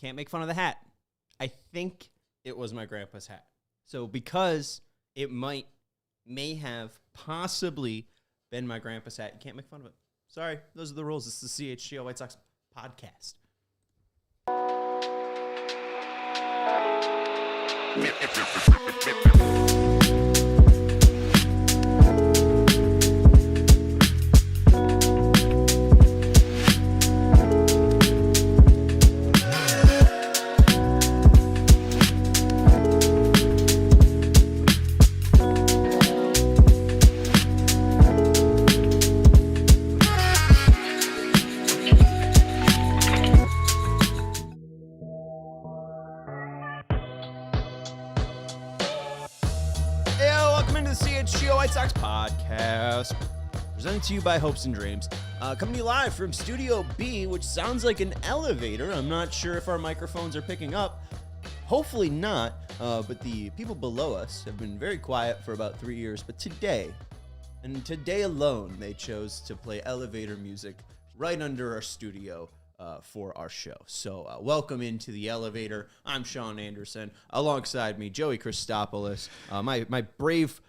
Can't make fun of the hat. I think it was my grandpa's hat. So because it may have possibly been my grandpa's hat, you can't make fun of it. Sorry, those are the rules. This is the CHGO White Sox podcast. CHGO White Sox podcast, presented to you by Hopes and Dreams. Coming to you live from Studio B, which sounds like an elevator. I'm not sure if our microphones are picking up. Hopefully not, but the people below us have been very quiet for about 3 years. But today, and today alone, they chose to play elevator music right under our studio for our show. So welcome into the elevator. I'm Sean Anderson. Alongside me, Joey Christopoulos, my brave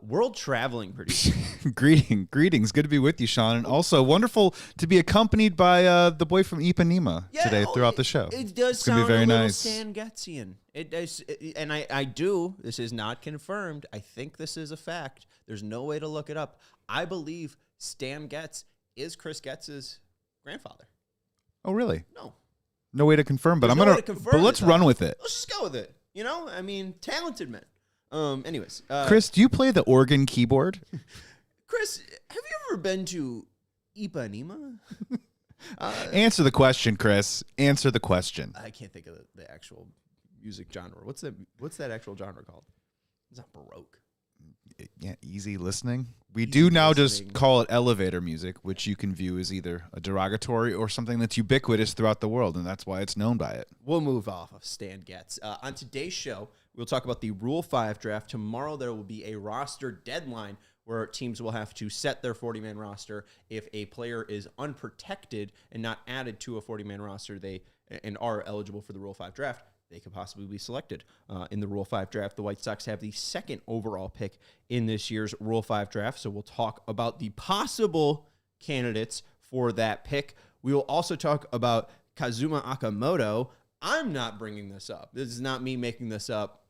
world traveling producer. Greetings. Good to be with you, Sean. And also wonderful to be accompanied by the boy from Ipanema today throughout the show. It does it's sound be very a little nice. Stan Getzian. It does, and I do. This is not confirmed. I think this is a fact. There's no way to look it up. I believe Stan Getz is Chris Getz's grandfather. Oh, really? No way to confirm, but but let's run with it. Let's just go with it. You know, I mean, talented men. Anyways, Chris, do you play the organ keyboard? Chris, have you ever been to Ipanema? Answer the question, Chris. Answer the question. I can't think of the actual music genre. What's that actual genre called? It's not Baroque. Yeah, easy listening. We Easy do now listening. just call it elevator music, which you can view as either a derogatory or something that's ubiquitous throughout the world, and that's why it's known by it. We'll move off of Stan Getz. On today's show, we'll talk about the Rule 5 draft. Tomorrow there will be a roster deadline where teams will have to set their 40-man roster. If a player is unprotected and not added to a 40-man roster, and are eligible for the Rule 5 draft, they could possibly be selected. In the Rule 5 draft, the White Sox have the second overall pick in this year's Rule 5 draft, so we'll talk about the possible candidates for that pick. We will also talk about Kazuma Okamoto. I'm not bringing this up. This is not me making this up,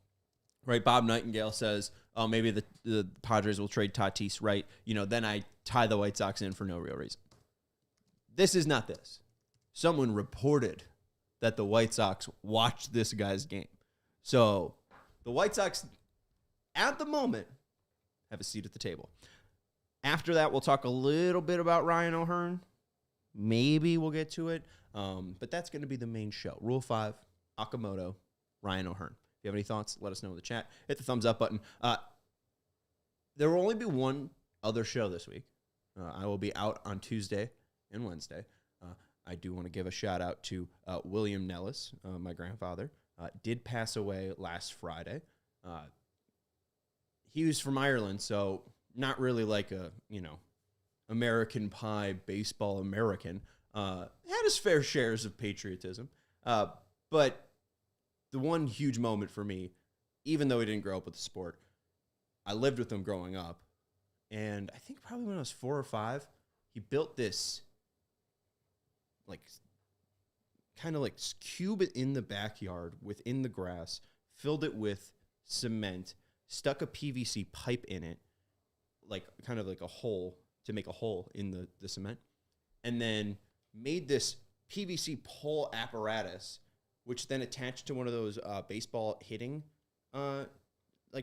right? Bob Nightingale says, oh, maybe the Padres will trade Tatis, right? You know, then I tie the White Sox in for no real reason. This is not this. Someone reported that the White Sox watched this guy's game. So the White Sox, at the moment, have a seat at the table. After that, we'll talk a little bit about Ryan O'Hearn. Maybe we'll get to it. But that's going to be the main show. Rule 5, Okamoto, Ryan O'Hearn. If you have any thoughts, let us know in the chat. Hit the thumbs up button. There will only be one other show this week. I will be out on Tuesday and Wednesday. I do want to give a shout out to William Nellis, my grandfather. Did pass away last Friday. He was from Ireland, so not really like a, American Pie baseball American. Had his fair shares of patriotism. But the one huge moment for me, even though he didn't grow up with the sport, I lived with him growing up. And I think probably when I was 4 or 5, he built this kind of cube in the backyard within the grass, filled it with cement, stuck a PVC pipe in it, kind of like a hole to make a hole in the cement, and then made this PVC pole apparatus, which then attached to one of those baseball hitting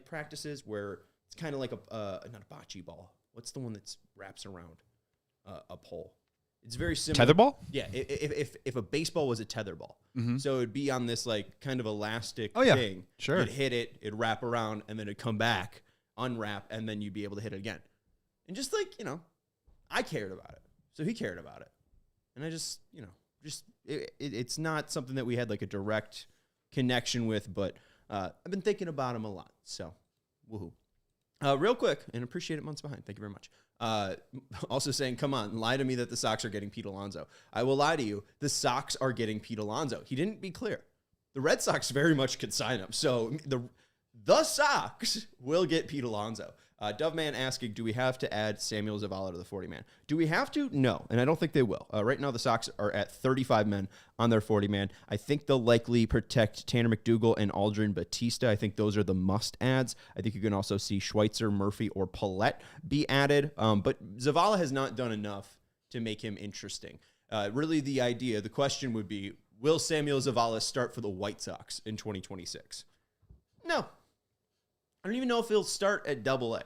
practices where it's kind of like not a bocce ball. What's the one that wraps around a pole? It's very similar. Tetherball? Yeah, if a baseball was a tetherball. Mm-hmm. So it'd be on this kind of elastic yeah. thing. Sure. You'd hit it, it'd wrap around, and then it'd come back, unwrap, and then you'd be able to hit it again. And just I cared about it. So he cared about it. And I just, it's not something that we had a direct connection with, but I've been thinking about him a lot. So, woohoo. Real quick, and appreciate it months behind. Thank you very much. Also saying, come on, lie to me that the Sox are getting Pete Alonso. I will lie to you. The Sox are getting Pete Alonso. He didn't be clear. The Red Sox very much could sign him. So the Sox will get Pete Alonso. Doveman asking, do we have to add Samuel Zavala to the 40-man? Do we have to? No, and I don't think they will. Right now, the Sox are at 35 men on their 40-man. I think they'll likely protect Tanner McDougal and Aldrin Batista. I think those are the must-adds. I think you can also see Schweitzer, Murphy, or Paulette be added. But Zavala has not done enough to make him interesting. Really, the question would be, will Samuel Zavala start for the White Sox in 2026? No. I don't even know if he'll start at AA.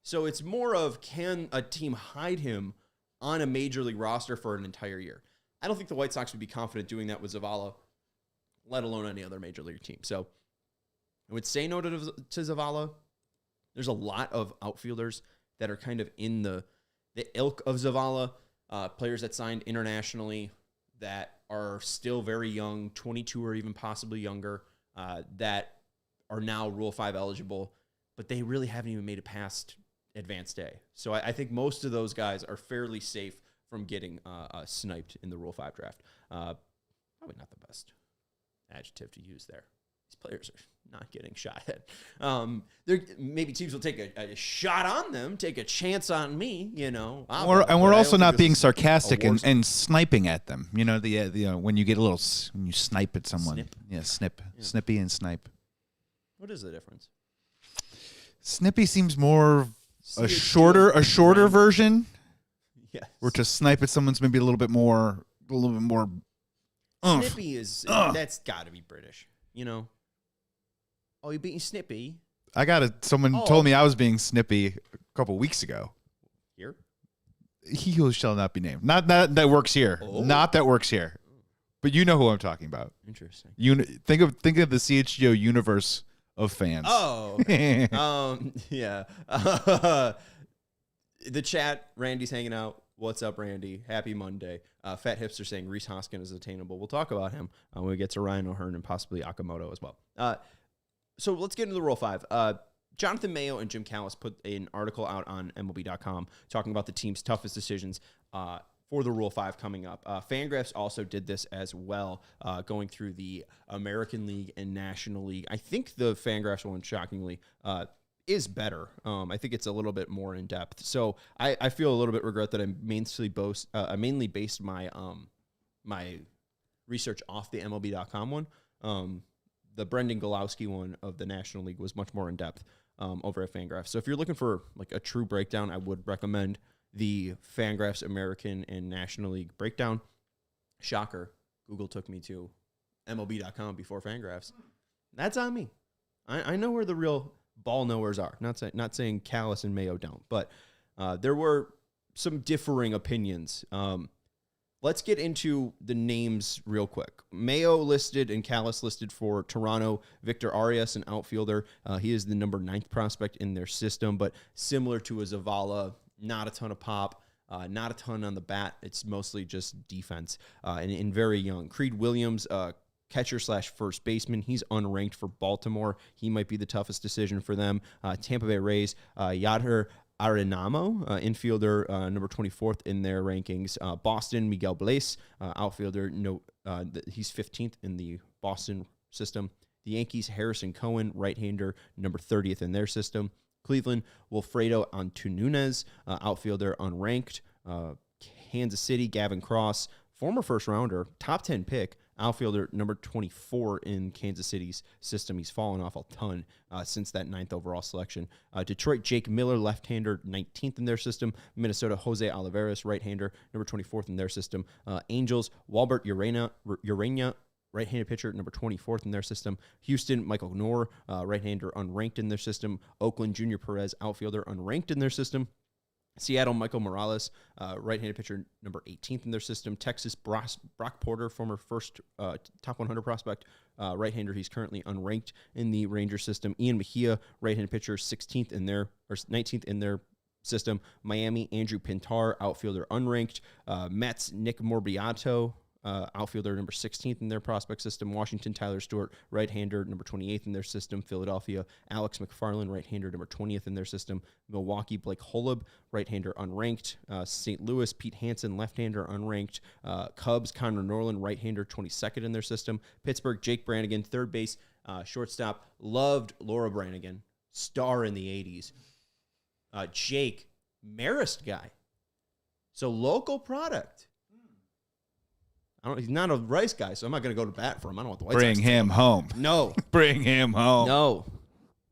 So it's more of, can a team hide him on a major league roster for an entire year? I don't think the White Sox would be confident doing that with Zavala, let alone any other major league team. So I would say no to Zavala. There's a lot of outfielders that are kind of in the ilk of Zavala, players that signed internationally that are still very young, 22 or even possibly younger, that are now Rule 5 eligible, but they really haven't even made it past advanced day. So I think most of those guys are fairly safe from getting sniped in the Rule 5 draft. Probably not the best adjective to use there. These players are not getting shot at. Maybe teams will take a shot on them, take a chance on me, We're also not being sarcastic and sniping at them. When you get when you snipe at someone. Snip? Yeah, snip. Yeah. Snippy and snipe. What is the difference? Snippy seems more a shorter version. Yes. Or to snipe at someone's maybe a little bit more. Snippy is that's got to be British, Oh, you're being snippy. Someone told me I was being snippy a couple weeks ago. Here? He who shall not be named. Not that works here. Oh. Not that works here. But you know who I'm talking about. Interesting. Think of the CHGO universe of fans. Oh. Yeah. The chat, Randy's hanging out. What's up, Randy? Happy Monday. Fat Hipster saying Reese Hoskins is attainable. We'll talk about him when we get to Ryan O'Hearn and possibly Okamoto as well. So let's get into the Rule 5. Jonathan Mayo and Jim Callis put an article out on MLB.com talking about the team's toughest decisions for the Rule 5 coming up. Fangraphs also did this as well, going through the American League and National League. I think the Fangraphs one, shockingly, is better. I think it's a little bit more in depth. So I feel a little bit regret that I mainly based my my research off the MLB.com one. The Brendan Golowski one of the National League was much more in depth over at Fangraphs. So if you're looking for like a true breakdown, I would recommend the Fangraphs American and National League breakdown. Shocker, Google took me to MLB.com before Fangraphs. That's on me. I know where the real ball knowers are. Not saying Callis and Mayo don't, but there were some differing opinions. Let's get into the names real quick. Mayo listed and Callis listed for Toronto, Victor Arias, an outfielder. He is the number 9th prospect in their system, but similar to a Zavala, not a ton of pop, not a ton on the bat. It's mostly just defense and very young. Creed Williams, catcher/first baseman. He's unranked for Baltimore. He might be the toughest decision for them. Tampa Bay Rays, Yadher Arenamo, infielder, number 24th in their rankings. Boston, Miguel Blaise, outfielder. He's 15th in the Boston system. The Yankees, Harrison Cohen, right-hander, number 30th in their system. Cleveland, Wilfredo Antunez, outfielder, unranked. Kansas City, Gavin Cross, former first-rounder, top 10 pick, outfielder, number 24 in Kansas City's system. He's fallen off a ton since that 9th overall selection. Detroit, Jake Miller, left-hander, 19th in their system. Minnesota, Jose Olivares, right-hander, number 24th in their system. Angels, Walbert Urania, right-handed pitcher, number 24th in their system. Houston, Michael Knorr, right-hander, unranked in their system. Oakland, Junior Perez, outfielder, unranked in their system. Seattle, Michael Morales, right-handed pitcher, number 18th in their system. Texas, Brock Porter, former first top 100 prospect, right-hander. He's currently unranked in the Ranger system. Ian Mejia, right-handed pitcher, 19th in their system. Miami, Andrew Pintar, outfielder, unranked. Mets, Nick Morbiato, outfielder, number 16th in their prospect system. Washington, Tyler Stewart, right-hander, number 28th in their system. Philadelphia, Alex McFarland, right-hander, number 20th in their system. Milwaukee, Blake Holub, right-hander, unranked. St. Louis, Pete Hansen, left-hander, unranked. Cubs, Connor Norland, right-hander, 22nd in their system. Pittsburgh, Jake Brannigan, third base, shortstop. Loved Laura Brannigan, star in the 80s. Jake, Marist guy. So local product. He's not a Rice guy, so I'm not going to go to bat for him. I don't want the White Sox. Bring him home. No. Bring him home. No.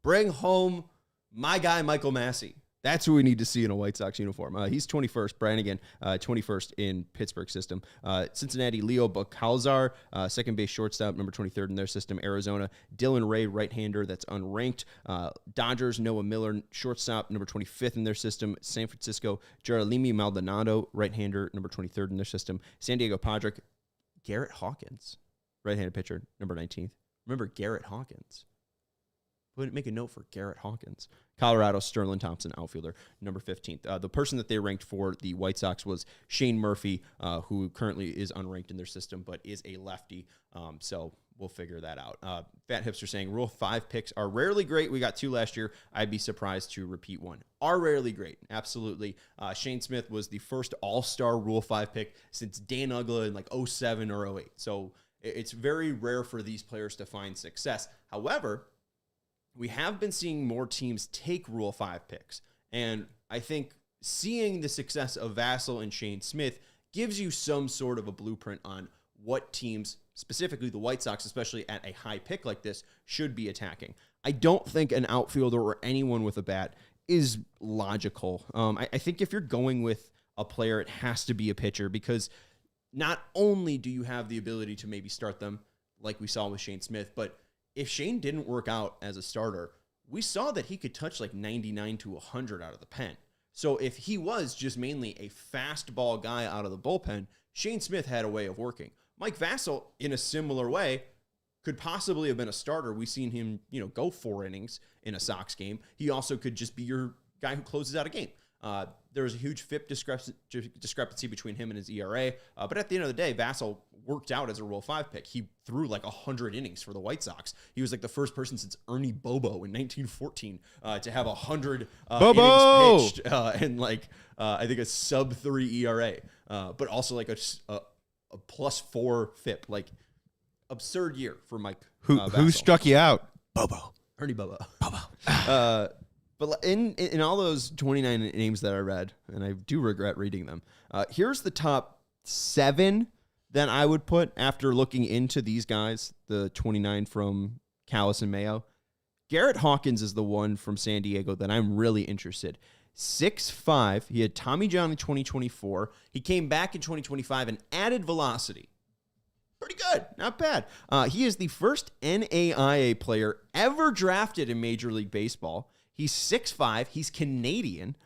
Bring home my guy, Michael Massey. That's who we need to see in a White Sox uniform. He's 21st. Brannigan, 21st in Pittsburgh system. Cincinnati, Leo Bacalzar, second base shortstop, number 23rd in their system. Arizona, Dylan Ray, right-hander, that's unranked. Dodgers, Noah Miller, shortstop, number 25th in their system. San Francisco, Jerolimi Maldonado, right-hander, number 23rd in their system. San Diego Padres, Garrett Hawkins, right-handed pitcher, number 19th. Remember Garrett Hawkins. Make a note for Garrett Hawkins. Colorado, Sterling Thompson, outfielder, number 15th. The person that they ranked for the White Sox was Shane Murphy, who currently is unranked in their system, but is a lefty. So we'll figure that out. Fat Hipster saying, Rule 5 picks are rarely great. We got 2 last year. I'd be surprised to repeat 1. Are rarely great. Absolutely. Shane Smith was the first all-star Rule 5 pick since Dan Ugla in like 07 or 08. So it's very rare for these players to find success. However, we have been seeing more teams take Rule 5 picks. And I think seeing the success of Vassell and Shane Smith gives you some sort of a blueprint on what teams, specifically the White Sox, especially at a high pick like this, should be attacking. I don't think an outfielder or anyone with a bat is logical. I think if you're going with a player, it has to be a pitcher, because not only do you have the ability to maybe start them like we saw with Shane Smith, but if Shane didn't work out as a starter, we saw that he could touch like 99 to 100 out of the pen. So if he was just mainly a fastball guy out of the bullpen, Shane Smith had a way of working. Mike Vassell, in a similar way, could possibly have been a starter. We've seen him, go 4 innings in a Sox game. He also could just be your guy who closes out a game. There was a huge FIP discrepancy between him and his ERA. But at the end of the day, Vassell worked out as a Rule 5 pick. He threw like 100 innings for the White Sox. He was like the first person since Ernie Bobo in 1914 to have 100 innings pitched and I think a sub-3 ERA, but also like a +4 FIP. Like, absurd year for Mike. Who struck you out? Bobo. Ernie Bobo. Bobo. But in all those 29 names that I read, and I do regret reading them, here's the top 7 that I would put after looking into these guys, the 29 from Callis and Mayo. Garrett Hawkins is the one from San Diego that I'm really interested. 6'5". He had Tommy John in 2024. He came back in 2025 and added velocity. Pretty good. Not bad. He is the first NAIA player ever drafted in Major League Baseball. He's 6'5". He's Canadian.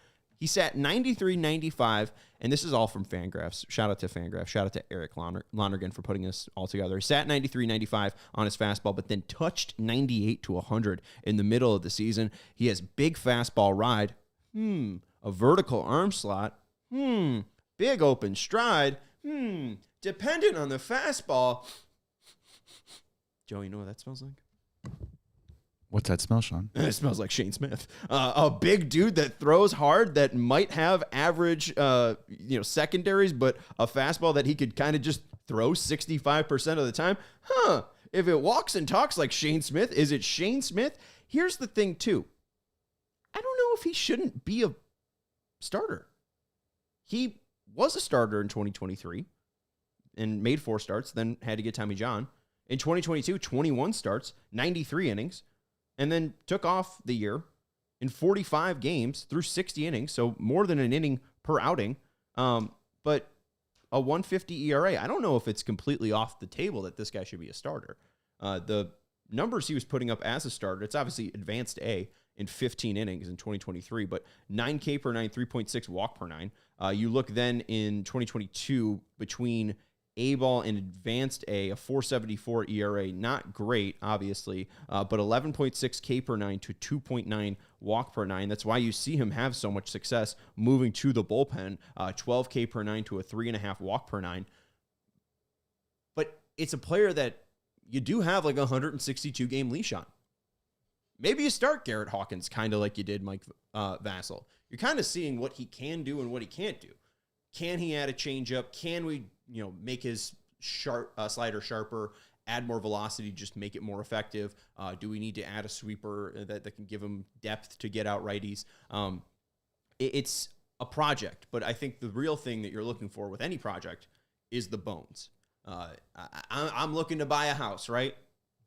He sat 93-95, and this is all from Fangraphs. Shout out to Fangraphs. Shout out to Eric Lonergan for putting this all together. He sat 93-95 on his fastball, but then touched 98 to 100 in the middle of the season. He has big fastball ride. A vertical arm slot. Big open stride. Dependent on the fastball. Joe, you know what that smells like? What's that smell, Sean? It smells like Shane Smith. A big dude that throws hard, that might have average, secondaries, but a fastball that he could kind of just throw 65% of the time. If it walks and talks like Shane Smith, is it Shane Smith? Here's the thing, too. I don't know if he shouldn't be a starter. He was a starter in 2023 and made 4 starts, then had to get Tommy John. In 2022, 21 starts, 93 innings. And then took off the year in 45 games through 60 innings, so more than an inning per outing. But a 150 ERA, I don't know if it's completely off the table that this guy should be a starter. The numbers he was putting up as a starter, it's obviously advanced A in 15 innings in 2023, but 9 K per 9, 3.6 walk per 9. You look then in 2022 between A-ball and advanced A, a 4.74 ERA, not great, obviously, but 11.6 K per 9 to 2.9 walk per 9. That's why you see him have so much success moving to the bullpen, 12 K per 9 to a 3.5 walk per 9. it's a player that you do have like a 162 game leash on. Maybe you start Garrett Hawkins kind of like you did Mike Vassell. You're kind of seeing what he can do and what he can't do. Can he add a changeup? Can we, make his slider sharper, add more velocity, just make it more effective? Do we need to add a sweeper that can give him depth to get out righties? It's a project, but I think the real thing that you're looking for with any project is the bones. I'm looking to buy a house, right?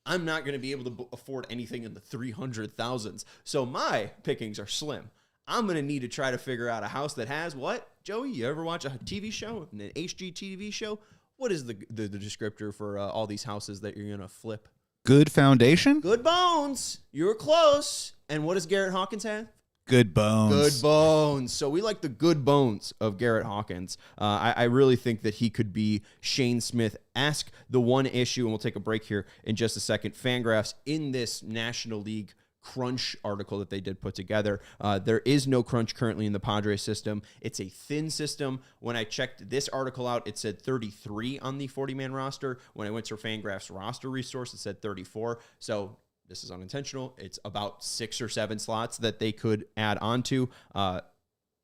I'm not going to be able to afford anything in the 300,000s. So my pickings are slim. I'm going to need to try to figure out a house that has what? Joey, you ever watch a TV show, an HGTV show? What is the descriptor for all these houses that you're going to flip? Good foundation? Good bones. You were close. And what does Garrett Hawkins have? Good bones. Good bones. So we like the good bones of Garrett Hawkins. I really think that he could be Shane Smith-esque. The one issue, and we'll take a break here in just a second, Fangraphs in this National League crunch article that they did put together. There is no crunch currently in the Padres system. It's a thin system. When I checked this article out, it said 33 on the 40-man roster. When I went to Fangraphs roster resource, it said 34. So this is unintentional. It's about 6 or 7 slots that they could add onto.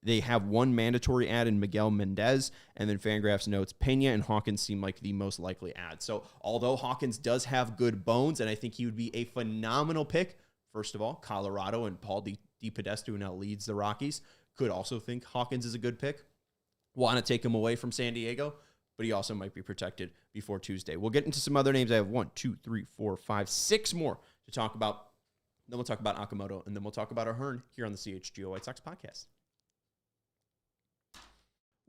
They have one mandatory add in Miguel Mendez, and then Fangraphs notes Pena and Hawkins seem like the most likely add. So although Hawkins does have good bones, and I think he would be a phenomenal pick, first of all, Colorado and Paul DePodesta, who now leads the Rockies, could also think Hawkins is a good pick. Want to take him away from San Diego, but he also might be protected before Tuesday. We'll get into some other names. I have 1, 2, 3, 4, 5, 6 more to talk about. Then we'll talk about Okamoto, and then we'll talk about Ahern here on the CHGO White Sox podcast.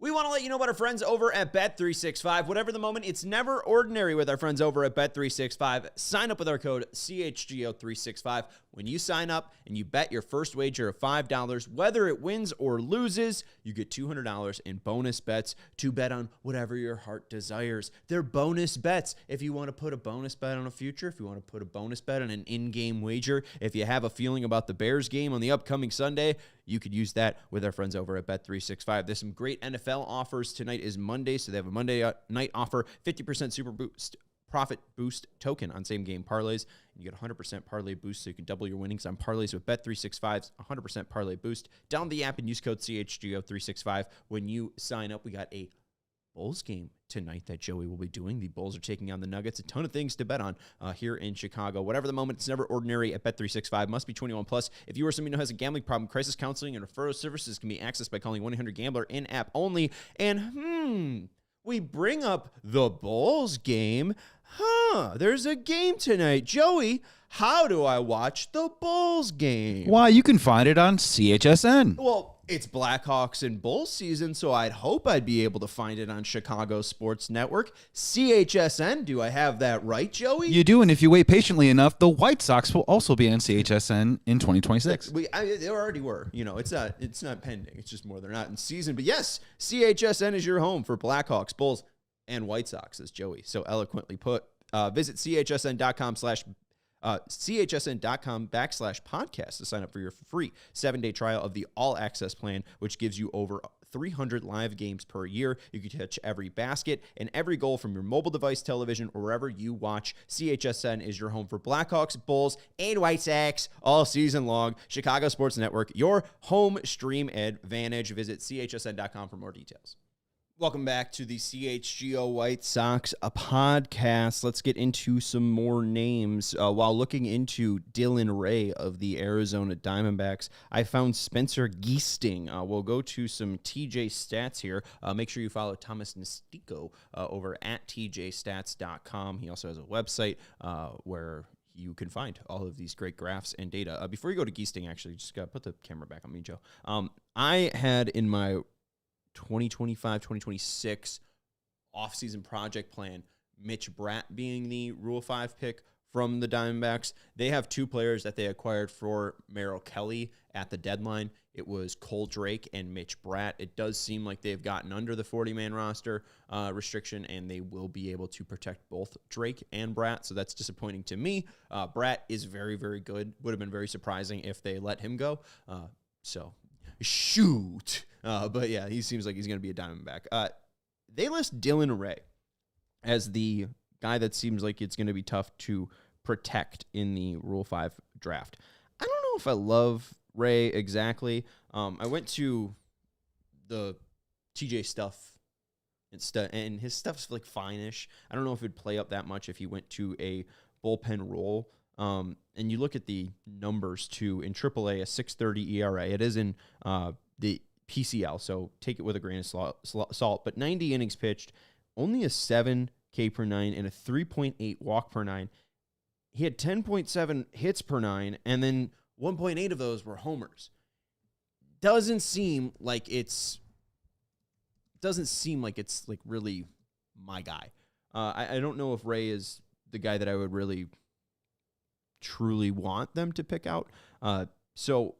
We want to let you know about our friends over at Bet365. Whatever the moment, it's never ordinary with our friends over at Bet365. Sign up with our code CHGO365. When you sign up and you bet your first wager of $5, whether it wins or loses, you get $200 in bonus bets to bet on whatever your heart desires. They're bonus bets. If you want to put a bonus bet on a future, if you want to put a bonus bet on an in-game wager, if you have a feeling about the Bears game on the upcoming Sunday, you could use that with our friends over at Bet365. There's some great NFL offers. Tonight is Monday, so they have a Monday night offer, 50% super boost, profit boost token on same game parlays. And you get 100% parlay boost, so you can double your winnings on parlays with Bet365's 100% parlay boost. Download the app and use code CHGO365 when you sign up. We got a Bulls game tonight that Joey will be doing. The Bulls are taking on the Nuggets. A ton of things to bet on here in Chicago. Whatever the moment, it's never ordinary at Bet365. Must be 21 plus. If you or someone who has a gambling problem, crisis counseling and referral services can be accessed by calling 1-800-GAMBLER in-app only. And we bring up the Bulls game. There's a game tonight. Joey, how do I watch the Bulls game? Why, you can find it on CHSN. Well, it's Blackhawks and Bulls season, so I'd hope I'd be able to find it on Chicago Sports Network. CHSN, do I have that right, Joey? You do, and if you wait patiently enough, the White Sox will also be on CHSN in 2026. They already were. It's not pending. It's just more they're not in season. But yes, CHSN is your home for Blackhawks, Bulls, and White Sox, as Joey so eloquently put. Visit CHSN.com/podcast to sign up for your free 7-day trial of the All Access plan, which gives you over 300 live games per year. You can catch every basket and every goal from your mobile device, television, or wherever you watch. CHSN is your home for Blackhawks, Bulls, and White Sox all season long. Chicago Sports Network, your home stream advantage. Visit CHSN.com for more details. Welcome back to the CHGO White Sox podcast. Let's get into some more names. While looking into Dylan Ray of the Arizona Diamondbacks, I found Spencer Giesting. We'll go to some TJ stats here. Make sure you follow Thomas Nistico over at tjstats.com. He also has a website where you can find all of these great graphs and data. Before you go to Giesting, actually, just put the camera back on me, Joe. I had in my 2025-2026 offseason project plan, Mitch Bratt being the Rule 5 pick from the Diamondbacks. They have 2 players that they acquired for Merrill Kelly at the deadline. It was Cole Drake and Mitch Bratt. It does seem like they've gotten under the 40-man roster restriction, and they will be able to protect both Drake and Bratt, so that's disappointing to me. Bratt is very, very good. Would have been very surprising if they let him go. Shoot. But yeah, he seems like he's going to be a Diamondback. They list Dylan Ray as the guy that seems like it's going to be tough to protect in the Rule 5 draft. I don't know if I love Ray exactly. I went to the TJ stuff and his stuff's like fine-ish. I don't know if it'd play up that much if he went to a bullpen role. And you look at the numbers too in AAA, a 6.30 ERA. It is in the PCL, so take it with a grain of salt. But 90 innings pitched, only a 7 K per 9 and a 3.8 walk per 9. He had 10.7 hits per 9, and then 1.8 of those were homers. Doesn't seem like it's like really my guy. I don't know if Ray is the guy that I would really truly want them to pick out. So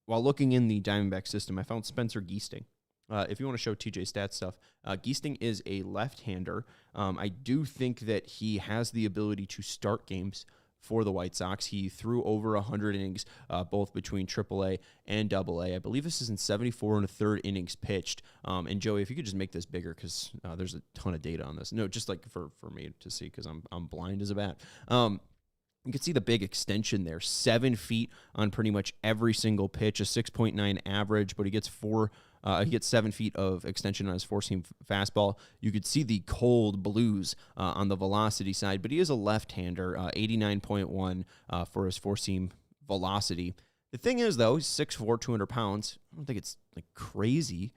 while looking in the Diamondback system, I found Spencer Giesting. If you want to show TJ stats stuff, Giesting is a left-hander. I do think that he has the ability to start games for the White Sox. He threw over 100 innings, both between AAA and AA. I believe this is in 74 1/3 innings pitched. And Joey, if you could just make this bigger, because there's a ton of data on this. No, just like for me to see, because I'm blind as a bat. You can see the big extension there, 7 feet on pretty much every single pitch, a 6.9 average, but he gets 7 feet of extension on his four-seam fastball. You could see the cold blues on the velocity side, but he is a left-hander, 89.1 for his four-seam velocity. The thing is, though, he's 6'4", 200 pounds. I don't think it's like crazy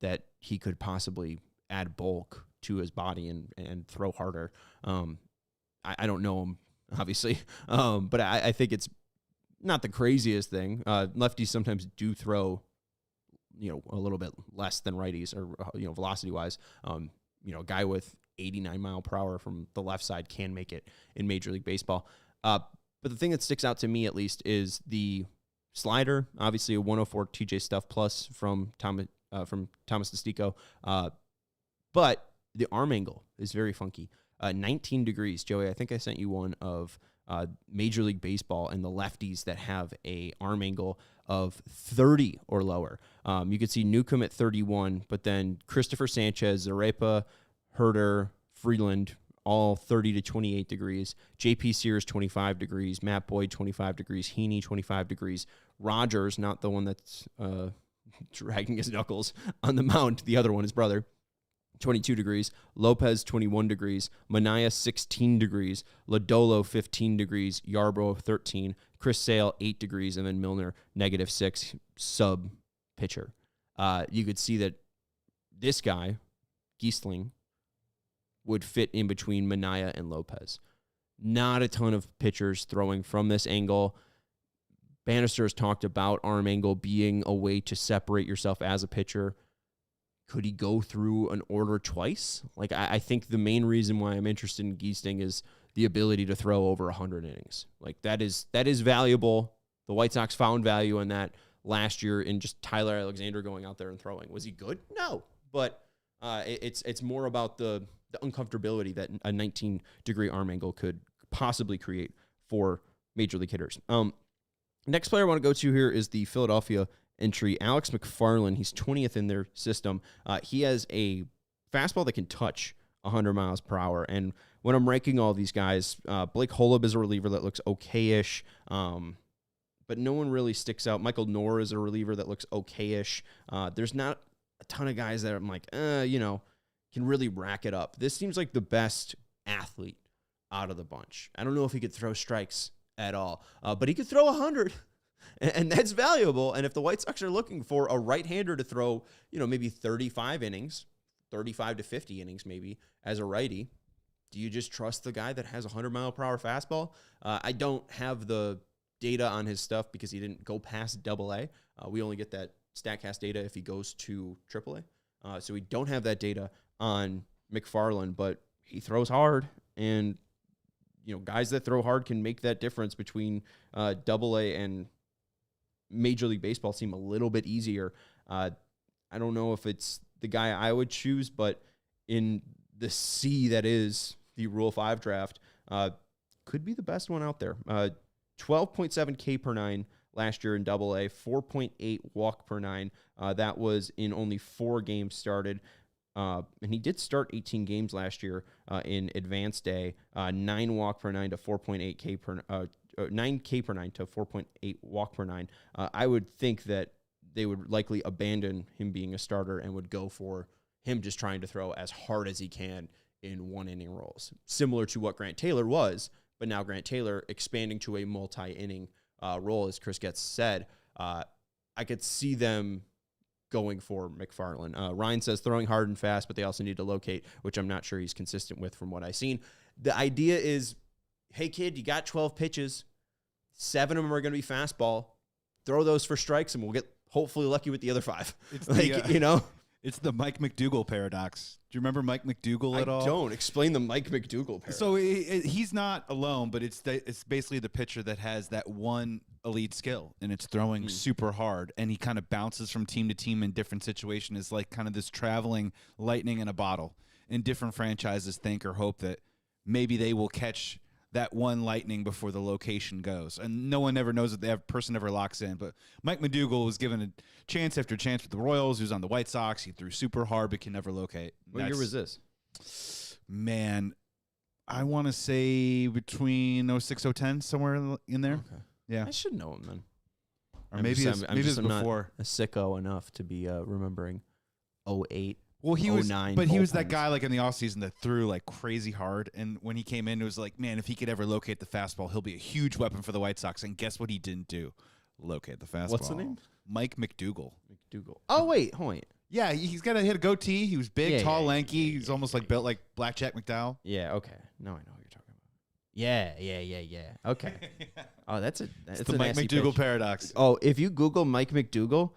that he could possibly add bulk to his body and throw harder. I don't know him, obviously, but I think it's not the craziest thing. Lefties sometimes do throw, a little bit less than righties, or velocity wise. A guy with 89 mile per hour from the left side can make it in Major League Baseball. But the thing that sticks out to me, at least, is the slider. Obviously, a 104 TJ Stuff plus from Thomas DeStico. But the arm angle is very funky. 19 degrees, Joey. I think I sent you one of Major League Baseball and the lefties that have a arm angle of 30 or lower. You could see Newcomb at 31, but then Christopher Sanchez, Zarepa, Herder, Freeland, all 30 to 28 degrees. J.P. Sears, 25 degrees. Matt Boyd, 25 degrees. Heaney, 25 degrees. Rogers, not the one that's dragging his knuckles on the mound. The other one, his brother, 22 degrees. Lopez, 21 degrees. Manaya, 16 degrees. Lodolo, 15 degrees. Yarbrough, 13. Chris Sale, 8 degrees. And then Milner, -6, sub pitcher. You could see that this guy, Giesting, would fit in between Manaya and Lopez. Not a ton of pitchers throwing from this angle. Bannister has talked about arm angle being a way to separate yourself as a pitcher. Could he go through an order twice? Like, I think the main reason why I'm interested in Giesting is the ability to throw over 100 innings. Like, that is valuable. The White Sox found value in that last year in just Tyler Alexander going out there and throwing. Was he good? No. But it's more about the uncomfortability that a 19-degree arm angle could possibly create for Major League hitters. Next player I want to go to here is the Philadelphia entry, Alex McFarland. He's 20th in their system. He has a fastball that can touch 100 miles per hour. And when I'm ranking all these guys, Blake Holub is a reliever that looks okay-ish, but no one really sticks out. Michael Knorr is a reliever that looks okay-ish. There's not a ton of guys that I'm like, can really rack it up. This seems like the best athlete out of the bunch. I don't know if he could throw strikes at all, but he could throw 100. And that's valuable. And if the White Sox are looking for a right-hander to throw, maybe 35 innings, 35 to 50 innings maybe, as a righty, do you just trust the guy that has a 100-mile-per-hour fastball? I don't have the data on his stuff because he didn't go past AA. We only get that StatCast data if he goes to AAA. So we don't have that data on McFarland, but he throws hard. And, guys that throw hard can make that difference between AA and Major League Baseball seem a little bit easier. I don't know if it's the guy I would choose, but in the sea that is the Rule 5 draft, could be the best one out there. 12.7 K per 9 last year in AA, 4.8 walk per 9. That was in only 4 games started. and he did start 18 games last year in advanced day, 9 walk per 9 to 4.8 K per 9 K per 9 to 4.8 walk per 9. I would think that they would likely abandon him being a starter and would go for him just trying to throw as hard as he can in 1-inning roles, similar to what Grant Taylor was, but now Grant Taylor expanding to a multi-inning role, as Chris Getz said. I could see them going for McFarland. Ryan says throwing hard and fast, but they also need to locate, which I'm not sure he's consistent with from what I've seen. The idea is, hey, kid, you got 12 pitches. 7 of them are going to be fastball. Throw those for strikes, and we'll get hopefully lucky with the other 5. It's It's the Mike McDougal paradox. Do you remember Mike McDougal at all? I don't. Explain the Mike McDougal paradox. So he's not alone, but it's basically the pitcher that has that one elite skill, and it's throwing super hard, and he kind of bounces from team to team in different situations. It's like kind of this traveling lightning in a bottle. And different franchises think or hope that maybe they will catch that one lightning before the location goes. And no one ever knows if that person ever locks in. But Mike McDougal was given a chance after chance with the Royals. He was on the White Sox. He threw super hard but can never locate. What year was this? Man, I want to say between 06, 010, somewhere in there. Okay. Yeah. I should know him then. Or maybe it's before. Not a sicko enough to be remembering 08. Well, he was bullpens. That guy like in the offseason that threw like crazy hard. And when he came in, it was like, man, if he could ever locate the fastball, he'll be a huge weapon for the White Sox. And guess what he didn't do? Locate the fastball. What's the name? Mike McDougal. Oh, wait, hold on. Yeah, he's got to hit a goatee. He was big, tall, lanky. He's almost like built like Blackjack McDowell. Yeah, okay. Now I know what you're talking about. Yeah. Okay. Oh, that's the Mike McDougal pitch. paradox. Oh, if you Google Mike McDougal,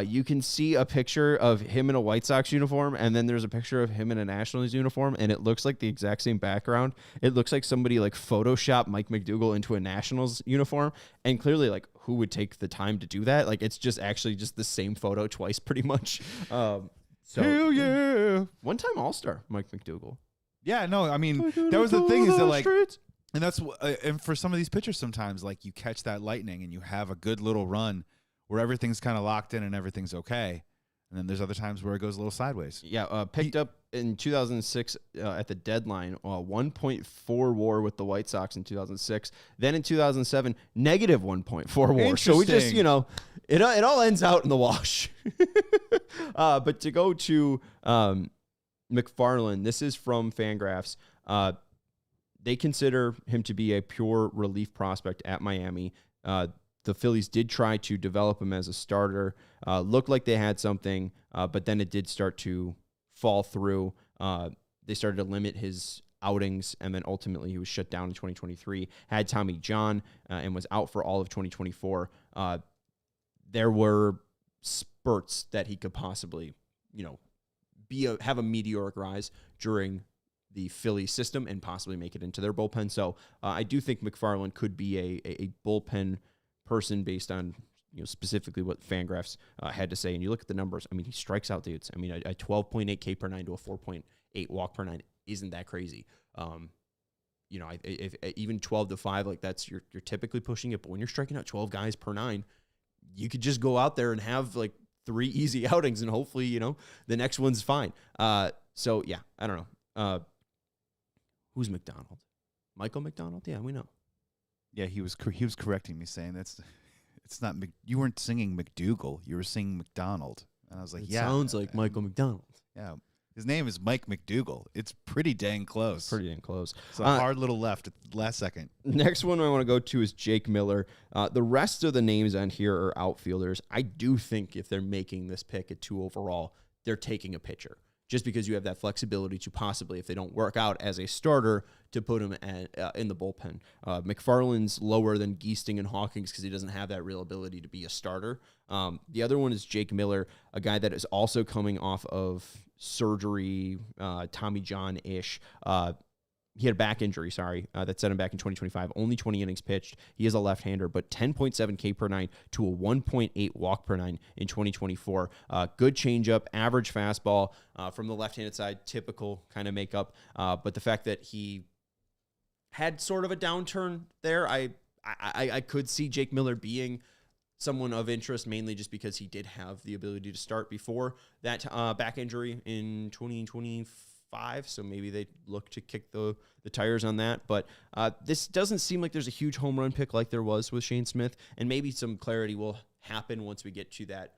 you can see a picture of him in a White Sox uniform, and then there's a picture of him in a Nationals uniform, and it looks like the exact same background. It looks like somebody like Photoshopped Mike McDougal into a Nationals uniform, and clearly, like, who would take the time to do that? Like, it's just actually just the same photo twice, pretty much. So hell yeah, one-time All-Star Mike McDougal. Yeah, no, I mean that was the thing is that like. And that's and for some of these pitchers, sometimes like you catch that lightning and you have a good little run where everything's kind of locked in and everything's okay, and then there's other times where it goes a little sideways. Yeah, picked up in 2006 at the deadline, 1.4 WAR with the White Sox in 2006. Then in 2007, negative 1.4 WAR. So we just, it all ends out in the wash. But to go to McFarland, this is from Fangraphs. They consider him to be a pure relief prospect at Miami. The Phillies did try to develop him as a starter. Looked like they had something, but then it did start to fall through. They started to limit his outings, and then ultimately he was shut down in 2023. Had Tommy John and was out for all of 2024. There were spurts that he could possibly, have a meteoric rise during the Philly system and possibly make it into their bullpen. So I do think McFarland could be a bullpen person based on specifically what Fangraphs had to say. And you look at the numbers. I mean, he strikes out dudes. I mean, a 12.8 K per 9 to a 4.8 walk per 9 isn't that crazy. If even 12 to 5, like that's you're typically pushing it. But when you're striking out 12 guys per 9, you could just go out there and have like 3 easy outings, and hopefully the next one's fine. So yeah, I don't know. Who's McDonald? Michael McDonald? Yeah, we know. Yeah, he was correcting me, saying it's not you weren't singing McDougal, you were singing McDonald, and I was like, sounds like Michael McDonald. Yeah, his name is Mike McDougal. It's pretty dang close. It's a hard little left at the last second. Next one I want to go to is Jake Miller. The rest of the names on here are outfielders. I do think if they're making this pick at 2 overall, they're taking a pitcher. Just because you have that flexibility to possibly, if they don't work out as a starter, to put him in the bullpen. McFarland's lower than Giesting and Hawkins because he doesn't have that real ability to be a starter. The other one is Jake Miller, a guy that is also coming off of surgery, Tommy John-ish. He had a back injury, that set him back in 2025. Only 20 innings pitched. He is a left-hander, but 10.7 K per 9 to a 1.8 walk per 9 in 2024. Good changeup, average fastball from the left-handed side, typical kind of makeup. But the fact that he had sort of a downturn there, I could see Jake Miller being someone of interest, mainly just because he did have the ability to start before that back injury in 2025. So maybe they look to kick the tires on that. But this doesn't seem like there's a huge home run pick like there was with Shane Smith. And maybe some clarity will happen once we get to that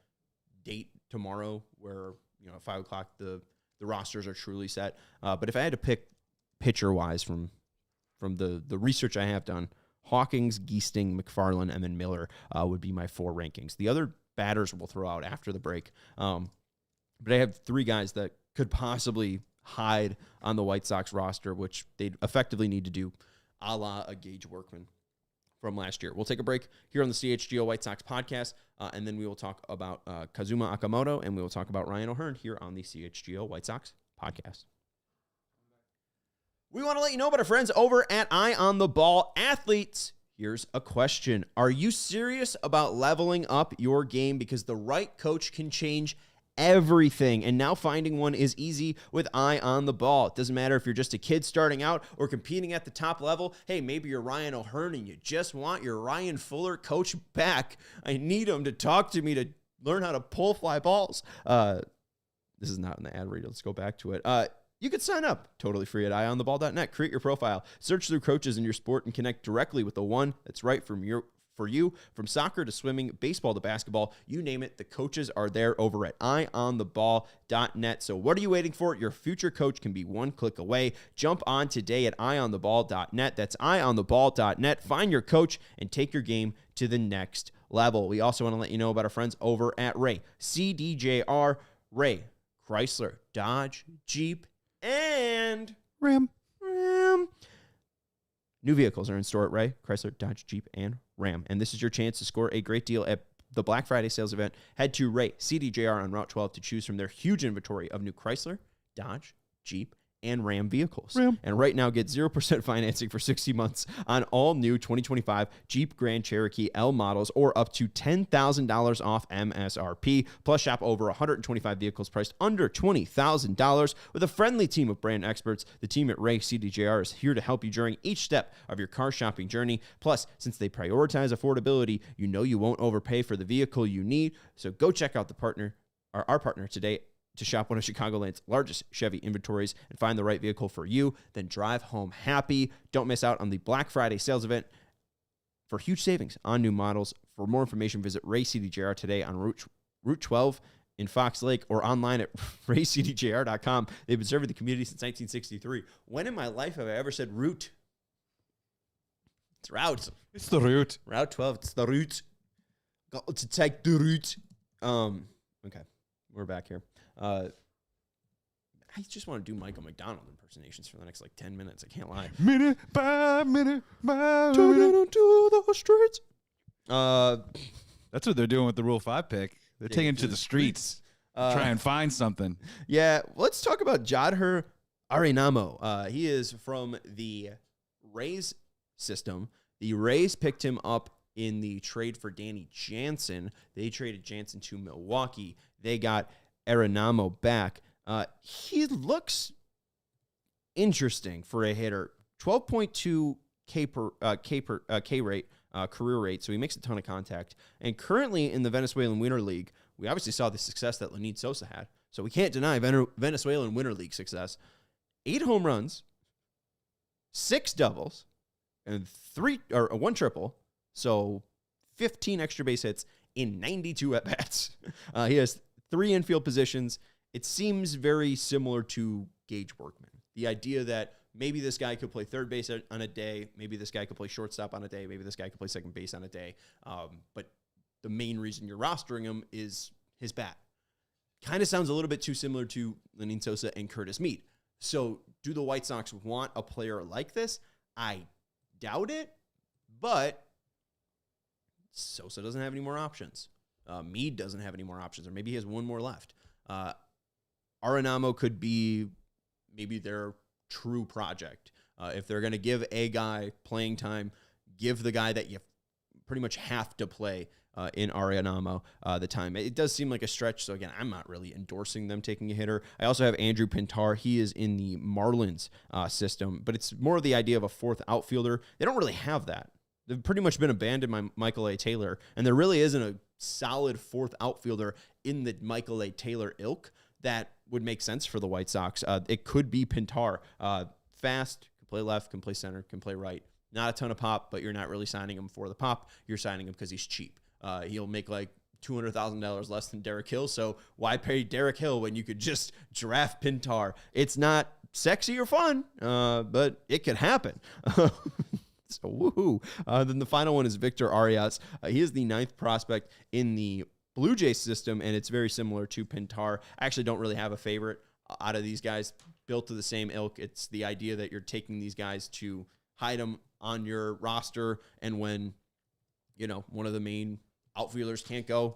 date tomorrow where, at 5 o'clock, the rosters are truly set. But if I had to pick pitcher-wise from the research I have done, Hawkins, Giesting, McFarland, and then Miller would be my 4 rankings. The other batters we'll throw out after the break. But I have 3 guys that could possibly hide on the White Sox roster, which they effectively need to do a la a Gage Workman from last year. We'll take a break here on the CHGO White Sox podcast, and then we will talk about Kazuma Okamoto, and we will talk about Ryan O'Hearn here on the CHGO White Sox podcast. We want to let you know about our friends over at Eye on the Ball. Athletes, here's a question. Are you serious about leveling up your game? Because the right coach can change everything. And now finding one is easy with Eye on the Ball. It doesn't matter if you're just a kid starting out or competing at the top level. Hey, maybe you're Ryan O'Hearn and you just want your Ryan Fuller coach back. I need him to talk to me to learn how to pull fly balls. This is not in the ad read. Let's go back to it. You could sign up totally free at eyeontheball.net. Create your profile, search through coaches in your sport, and connect directly with the one that's right for you. From soccer to swimming, baseball to basketball, you name it, the coaches are there over at eyeontheball.net. So what are you waiting for? Your future coach can be one click away. Jump on today at eyeontheball.net. That's eyeontheball.net. Find your coach and take your game to the next level. We also want to let you know about our friends over at Ray. CDJR, Ray, Chrysler, Dodge, Jeep, and Ram. New vehicles are in store at Ray, Chrysler, Dodge, Jeep, and Ram. And this is your chance to score a great deal at the Black Friday sales event. Head to Ray CDJR on Route 12 to choose from their huge inventory of new Chrysler, Dodge, Jeep, and Ram vehicles. And right now, get 0% financing for 60 months on all new 2025 Jeep Grand Cherokee L models or up to $10,000 off MSRP. Plus, shop over 125 vehicles priced under $20,000 with a friendly team of brand experts. The team at Ray CDJR is here to help you during each step of your car shopping journey. Plus, since they prioritize affordability, you know you won't overpay for the vehicle you need. So go check out our partner today to shop one of Chicagoland's largest Chevy inventories and find the right vehicle for you, then drive home happy. Don't miss out on the Black Friday sales event for huge savings on new models. For more information, visit Ray CDJR today on Route 12 in Fox Lake or online at raycdjr.com. They've been serving the community since 1963. When in my life have I ever said route? It's route. It's the route. Route 12. It's the route. Got to take the route. Okay, we're back here. I just want to do Michael McDonald impersonations for the next 10 minutes. I can't lie. Minute by minute by Turn minute. it onto the streets. That's what they're doing with the Rule 5 pick. They're taking it to the streets. Try and find something. Yeah, let's talk about Jadher Arenamo. He is from the Rays system. The Rays picked him up in the trade for Danny Jansen. They traded Jansen to Milwaukee. They got Arenamo back. He looks interesting for a hitter. 12.2 K rate, career rate, so he makes a ton of contact. And currently in the Venezuelan Winter League, we obviously saw the success that Lenyn Sosa had, so we can't deny Venezuelan Winter League success. 8 home runs, 6 doubles, and 1 triple, so 15 extra base hits in 92 at-bats. He has 3 infield positions. It seems very similar to Gage Workman. The idea that maybe this guy could play third base on a day, maybe this guy could play shortstop on a day, maybe this guy could play second base on a day. But the main reason you're rostering him is his bat. Kind of sounds a little bit too similar to Lenyn Sosa and Curtis Mead. So do the White Sox want a player like this? I doubt it, but Sosa doesn't have any more options. Mead doesn't have any more options, or maybe he has one more left. Arenamo could be maybe their true project. If they're going to give a guy playing time, give the guy that you pretty much have to play in Arenamo the time. It does seem like a stretch, so again, I'm not really endorsing them taking a hitter. I also have Andrew Pintar. He is in the Marlins system, but it's more of the idea of a fourth outfielder. They don't really have that. They've pretty much been abandoned by Michael A. Taylor, and there really isn't a solid fourth outfielder in the Michael A. Taylor ilk that would make sense for the White Sox. It could be Pintar. Fast, can play left, can play center, can play right. Not a ton of pop, but you're not really signing him for the pop. You're signing him because he's cheap. He'll make like $200,000 less than Derek Hill, so why pay Derek Hill when you could just draft Pintar? It's not sexy or fun, but it could happen. So woohoo. Then the final one is Victor Arias. He is the 9th prospect in the Blue Jays system, and it's very similar to Pintar. I actually don't really have a favorite out of these guys built to the same ilk. It's the idea that you're taking these guys to hide them on your roster, and when, one of the main outfielders can't go,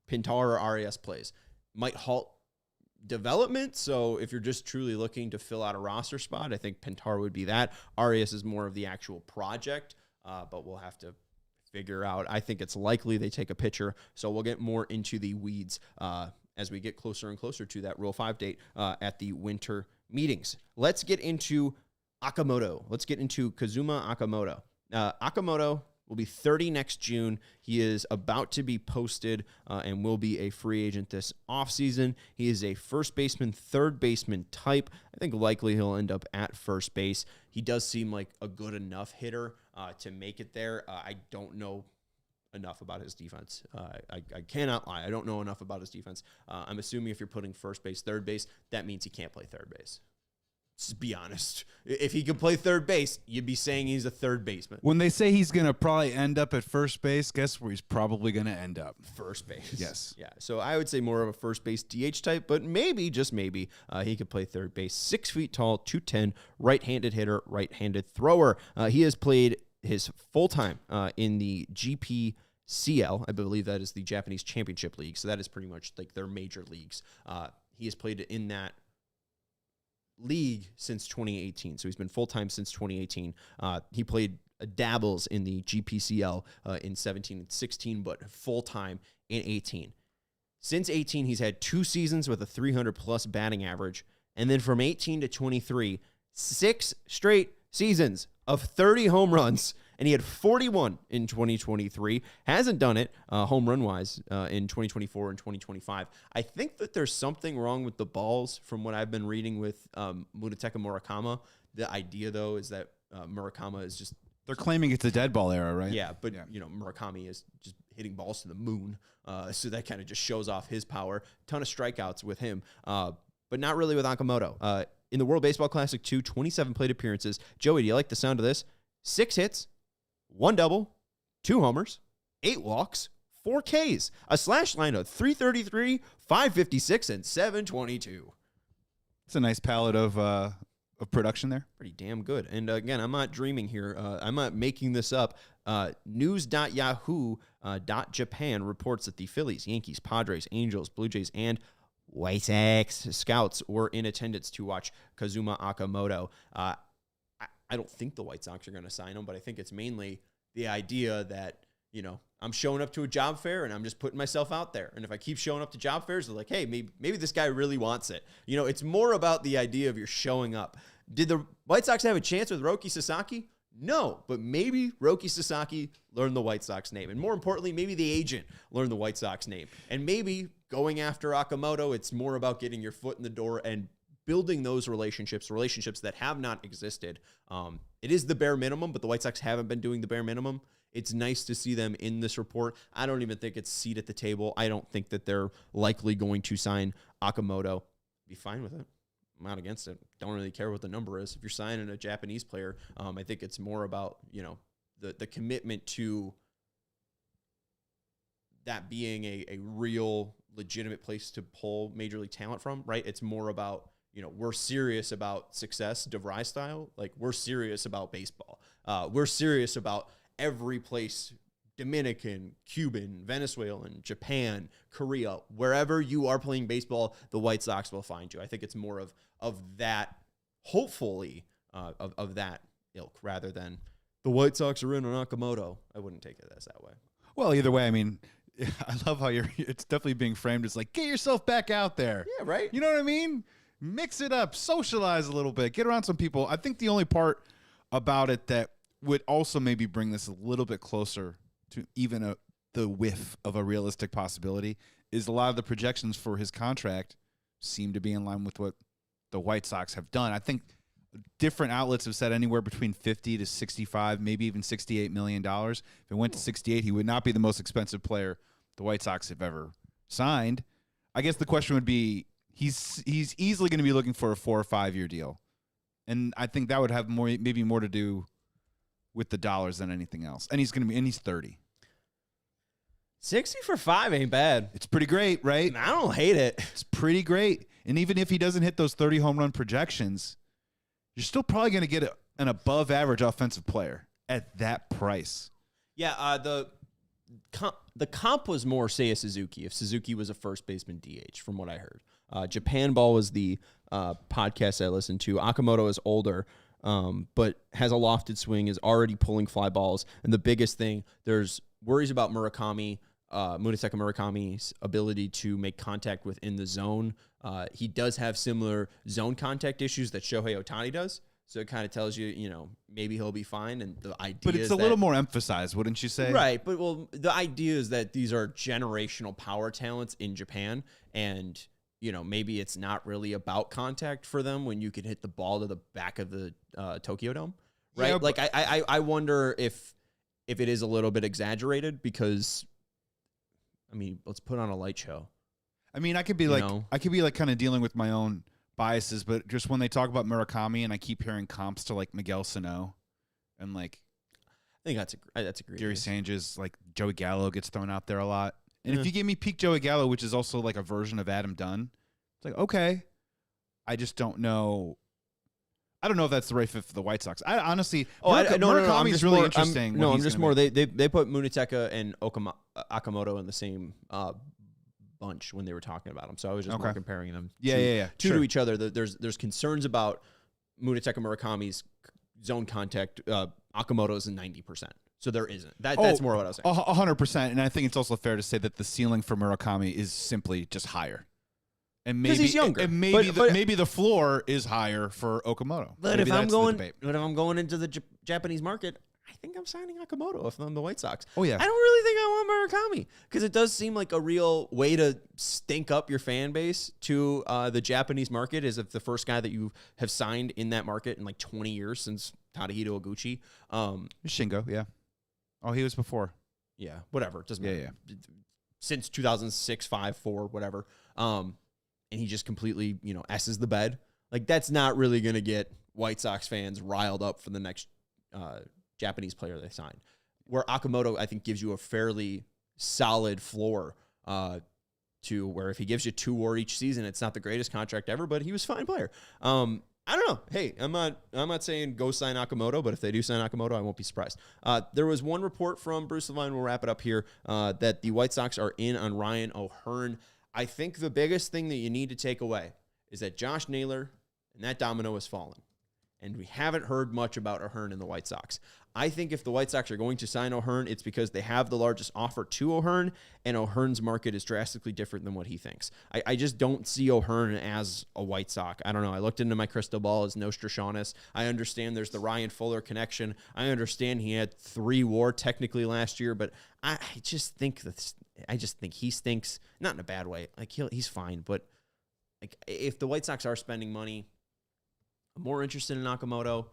Pintar or Arias plays. Might halt development, so if you're just truly looking to fill out a roster spot, I think Pintar would be that. Arias is more of the actual project, but we'll have to figure out. I think it's likely they take a pitcher, so we'll get more into the weeds as we get closer and closer to that Rule 5 date at the winter meetings. Let's get into Okamoto. Let's get into Kazuma Okamoto. Okamoto will be 30 next June. He is about to be posted and will be a free agent this offseason. He is a first baseman, third baseman type. I think likely he'll end up at first base. He does seem like a good enough hitter to make it there. I don't know enough about his defense. I cannot lie. I don't know enough about his defense. I'm assuming if you're putting first base, third base, that means he can't play third base. Just be honest. If he could play third base, you'd be saying he's a third baseman. When they say he's going to probably end up at first base, guess where he's probably going to end up? First base. Yes. Yeah. So I would say more of a first base DH type, but maybe, just maybe, he could play third base. 6 feet tall, 210, right-handed hitter, right-handed thrower. He has played his full-time in the GPCL. I believe that is the Japanese Championship League. So that is pretty much like their major leagues. He has played in that league since 2018. So he's been full-time since 2018. He played dabbles in the GPCL in 17 and 16, but full-time in 18. Since 18, he's had 2 seasons with a 300-plus batting average. And then from 18 to 23, 6 straight seasons of 30 home runs, and he had 41 in 2023. Hasn't done it home run-wise in 2024 and 2025. I think that there's something wrong with the balls from what I've been reading with Munetaka Murakama. The idea, though, is that Murakama is just... They're claiming it's a dead ball era, right? Yeah, but, Murakami is just hitting balls to the moon, so that kind of just shows off his power. Ton of strikeouts with him, but not really with Okamoto. In the World Baseball Classic 2, 27 plate appearances. Joey, do you like the sound of this? 6 hits, 1 double, 2 homers, 8 walks, 4 Ks, a slash line of 333, 556, and 722. It's a nice palette of production there. Pretty damn good. And again, I'm not dreaming here. I'm not making this up. News.yahoo.japan reports that the Phillies, Yankees, Padres, Angels, Blue Jays, and White Sox scouts were in attendance to watch Kazuma Okamoto. I don't think the White Sox are going to sign him, but I think it's mainly the idea that, I'm showing up to a job fair and I'm just putting myself out there. And if I keep showing up to job fairs, they're like, hey, maybe this guy really wants it. It's more about the idea of you're showing up. Did the White Sox have a chance with Roki Sasaki? No, but maybe Roki Sasaki learned the White Sox name. And more importantly, maybe the agent learned the White Sox name. And maybe going after Okamoto, it's more about getting your foot in the door and building those relationships that have not existed. It is the bare minimum, but the White Sox haven't been doing the bare minimum. It's nice to see them in this report. I don't even think it's a seat at the table. I don't think that they're likely going to sign Okamoto. Be fine with it. I'm not against it. Don't really care what the number is. If you're signing a Japanese player, I think it's more about, the commitment to that being a real legitimate place to pull major league talent from, right? It's more about, we're serious about success, DeVry style. Like, we're serious about baseball. We're serious about every place, Dominican, Cuban, Venezuelan, Japan, Korea, wherever you are playing baseball, the White Sox will find you. I think it's more of that, hopefully, of that ilk, rather than the White Sox are in on Okamoto. I wouldn't take it as that way. Well, either way, I mean, I love how it's definitely being framed as like, get yourself back out there. Yeah, right? You know what I mean? Mix it up, socialize a little bit, get around some people. I think the only part about it that would also maybe bring this a little bit closer to even the whiff of a realistic possibility is a lot of the projections for his contract seem to be in line with what the White Sox have done. I think different outlets have said anywhere between 50 to 65, maybe even $68 million. If it went to 68, he would not be the most expensive player the White Sox have ever signed. I guess the question would be, he's easily going to be looking for a 4 or 5 year deal. And I think that would have maybe more to do with the dollars than anything else. And he's 30. 60 for 5 ain't bad. It's pretty great, right? I don't hate it. It's pretty great. And even if he doesn't hit those 30 home run projections, you're still probably going to get an above average offensive player at that price. Yeah, the comp was more, say, a Suzuki, if Suzuki was a first baseman DH, from what I heard. Japan Ball was the podcast I listened to. Okamoto is older, but has a lofted swing, is already pulling fly balls. And the biggest thing, there's worries about Munetaka Murakami's ability to make contact within the zone. He does have similar zone contact issues that Shohei Ohtani does. So it kind of tells you, maybe he'll be fine. And the idea But it's a little more emphasized, wouldn't you say? Right. But, the idea is that these are generational power talents in Japan. And, maybe it's not really about contact for them when you could hit the ball to the back of the Tokyo Dome. Right. Yeah, like, I wonder if it is a little bit exaggerated because, let's put on a light show. I could be kind of dealing with my own biases, but just when they talk about Murakami and I keep hearing comps to like Miguel Sano and like, I think that's a great Gary Sanchez, like Joey Gallo gets thrown out there a lot. And if you give me peak Joey Gallo, which is also like a version of Adam Dunn, it's like, okay, I just don't know. I don't know if that's the right fit for the White Sox. I honestly, Murakami is really interesting. I'm just more. They put Munetaka and Okamoto in the same bunch when they were talking about them. So I was just more comparing them to each other. There's concerns about Munetaka Murakami's zone contact. Okamoto's in 90%. So there isn't. That's more what I was saying. 100%. And I think it's also fair to say that the ceiling for Murakami is simply just higher. And maybe he's younger. And maybe the floor is higher for Okamoto. But if I'm going into the Japanese market, I think I'm signing Okamoto if I'm the White Sox. Oh, yeah. I don't really think I want Murakami because it does seem like a real way to stink up your fan base to the Japanese market is if the first guy that you have signed in that market in like 20 years since Tadahito Oguchi. Shingo, yeah. Oh, he was before. Yeah, whatever. It doesn't matter. Yeah. Since 2006, 5, 4, whatever. And he just completely, S's the bed. Like, that's not really going to get White Sox fans riled up for the next Japanese player they signed. Where Okamoto, I think, gives you a fairly solid floor to where if he gives you 2 WAR each season, it's not the greatest contract ever, but he was a fine player. I don't know. Hey, I'm not saying go sign Okamoto, but if they do sign Okamoto, I won't be surprised. There was one report from Bruce Levine, we'll wrap it up here, that the White Sox are in on Ryan O'Hearn. I think the biggest thing that you need to take away is that Josh Naylor and that domino has fallen. And we haven't heard much about O'Hearn in the White Sox. I think if the White Sox are going to sign O'Hearn, it's because they have the largest offer to O'Hearn, and O'Hearn's market is drastically different than what he thinks. I just don't see O'Hearn as a White Sox. I don't know. I looked into my crystal ball as Nostradamus. I understand there's the Ryan Fuller connection. I understand he had 3 WAR technically last year, but I just think he stinks. Not in a bad way. Like he's fine, but like if the White Sox are spending money, I'm more interested in Okamoto,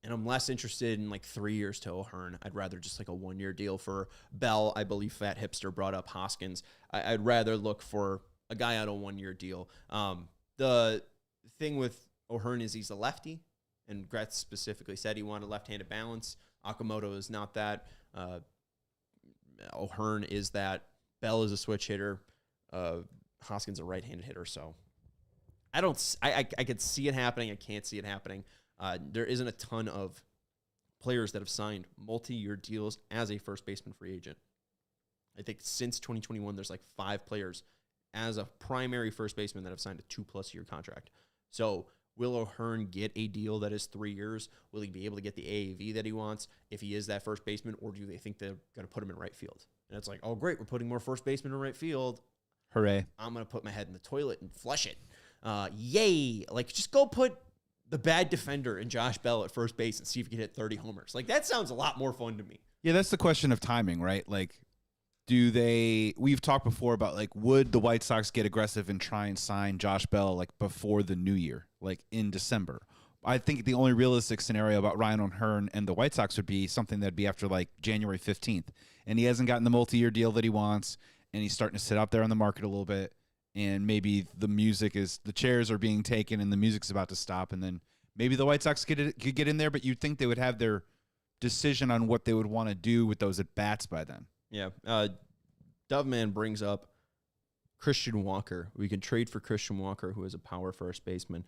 and I'm less interested in like 3 years to O'Hearn. I'd rather just like a 1-year deal for Bell. I believe Fat Hipster brought up Hoskins. I'd rather look for a guy on a 1-year deal. The thing with O'Hearn is he's a lefty, and Gretz specifically said he wanted left-handed balance. Okamoto is not that. O'Hearn is that. Bell is a switch hitter. Hoskins a right-handed hitter, so I could see it happening. I can't see it happening. There isn't a ton of players that have signed multi-year deals as a first baseman free agent. I think since 2021, there's like 5 players as a primary first baseman that have signed a 2+ year contract. So will O'Hearn get a deal that is 3 years? Will he be able to get the AAV that he wants if he is that first baseman, or do they think they're going to put him in right field? And it's like, oh, great, we're putting more first basemen in right field. Hooray. I'm going to put my head in the toilet and flush it. Yay. Like, just go put the bad defender and Josh Bell at first base and see if he can hit 30 homers. Like, that sounds a lot more fun to me. Yeah, that's the question of timing, right? Like, we've talked before about, like, would the White Sox get aggressive and try and sign Josh Bell, like, before the new year, like in December? I think the only realistic scenario about Ryan O'Hearn and the White Sox would be something that'd be after, like, January 15th. And he hasn't gotten the multi-year deal that he wants, and he's starting to sit out there on the market a little bit. And maybe the chairs are being taken and the music's about to stop, and then maybe the White Sox could get in there, but you'd think they would have their decision on what they would want to do with those at-bats by then. Yeah. Doveman brings up Christian Walker. We can trade for Christian Walker, who is a power first baseman.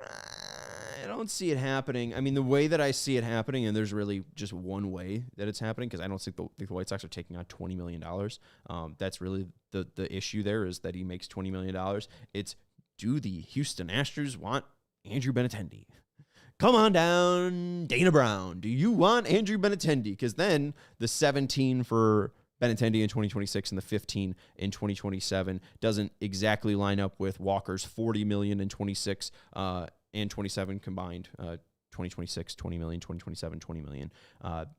I don't see it happening. I mean, the way that I see it happening, and there's really just one way that it's happening, because I don't think the White Sox are taking on $20 million. That's really the issue there, is that he makes $20 million. It's, do the Houston Astros want Andrew Benintendi? Come on down, Dana Brown. Do you want Andrew Benintendi? Because then the 17 for Benintendi in 2026 and the 15 in 2027 doesn't exactly line up with Walker's $40 million in 26 and 27 combined. 2026, $20 million, 2027, $20 million.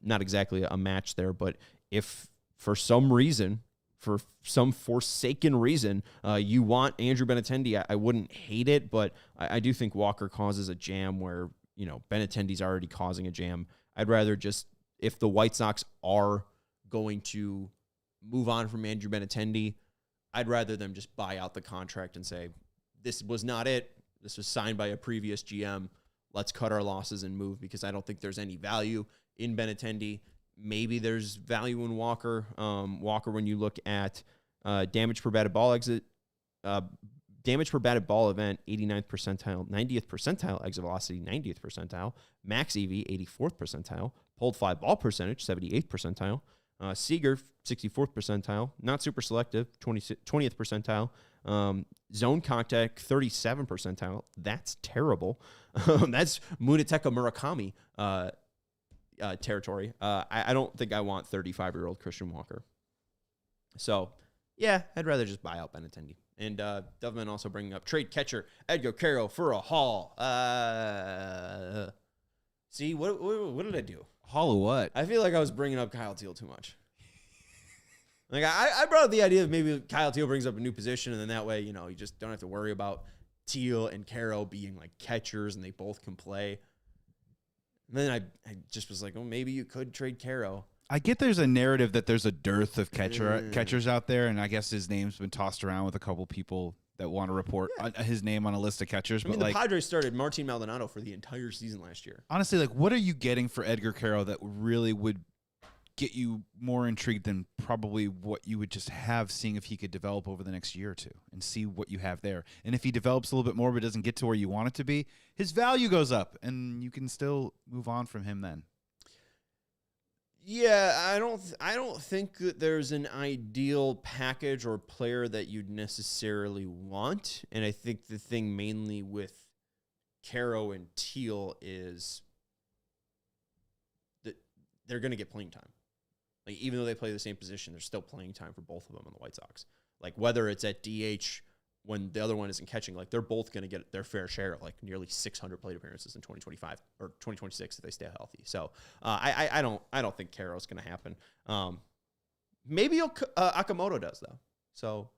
Not exactly a match there, but if for some reason, for some forsaken reason, you want Andrew Benintendi, I wouldn't hate it, but I do think Walker causes a jam where, you know, Benintendi's already causing a jam. I'd rather just, if the White Sox are going to move on from Andrew Benintendi, I'd rather them just buy out the contract and say, this was not it. This was signed by a previous GM. Let's cut our losses and move, because I don't think there's any value in Benintendi. Maybe there's value in Walker. Walker, when you look at damage per batted ball exit, damage per batted ball event, 89th percentile, 90th percentile, exit velocity, 90th percentile, max EV, 84th percentile, pulled fly ball percentage, 78th percentile, Seager, 64th percentile, not super selective, 20th percentile, zone contact, 37th percentile. That's terrible. That's Munetaka Murakami territory. I don't think I want 35-year-old Christian Walker. So, yeah, I'd rather just buy out Benintendi. And Doveman also bringing up trade catcher Edgar Caro for a haul. See, what did I do? Haul of what? I feel like I was bringing up Kyle Teal too much. Like, I brought up the idea of maybe Kyle Teal brings up a new position, and then that way, you know, you just don't have to worry about Teal and Caro being like catchers, and they both can play. And then I just was like, oh, maybe you could trade Caro. I get there's a narrative that there's a dearth of catchers out there, and I guess his name's been tossed around with a couple people that want to report his name on a list of catchers. I mean, the Padres started Martin Maldonado for the entire season last year. Honestly, like, what are you getting for Edgar Caro that really would get you more intrigued than probably what you would just have, seeing if he could develop over the next year or two and see what you have there? And if he develops a little bit more but doesn't get to where you want it to be, his value goes up, and you can still move on from him then. Yeah, I don't think that there's an ideal package or player that you'd necessarily want. And I think the thing mainly with Caro and Teal is that they're going to get playing time. Like, even though they play the same position, there's still playing time for both of them on the White Sox. Like, whether it's at DH when the other one isn't catching, like, they're both going to get their fair share of, like, nearly 600 plate appearances in 2025 or 2026 if they stay healthy. So I don't think Caro's going to happen. Maybe Okamoto does, though. So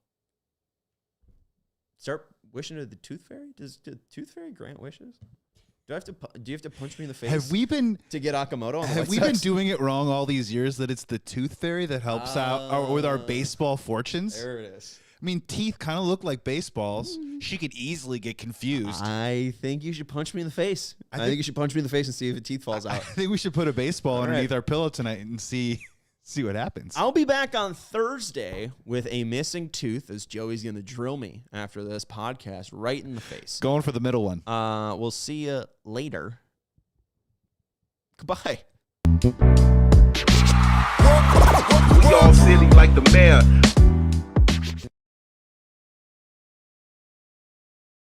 start wishing to the Tooth Fairy. Does the Tooth Fairy grant wishes? Do you have to punch me in the face? Have we been to get Okamoto on the Have White we Sox? been doing it wrong all these years that it's the Tooth Fairy that helps out with our baseball fortunes? There it is. I mean, teeth kind of look like baseballs. She could easily get confused. I think you should punch me in the face. I think you should punch me in the face and see if the teeth falls out. I think we should put a baseball underneath our pillow tonight and see what happens. I'll be back on Thursday with a missing tooth, as Joey's going to drill me after this podcast right in the face. Going for the middle one. We'll see you later. Goodbye. We all silly like the mayor.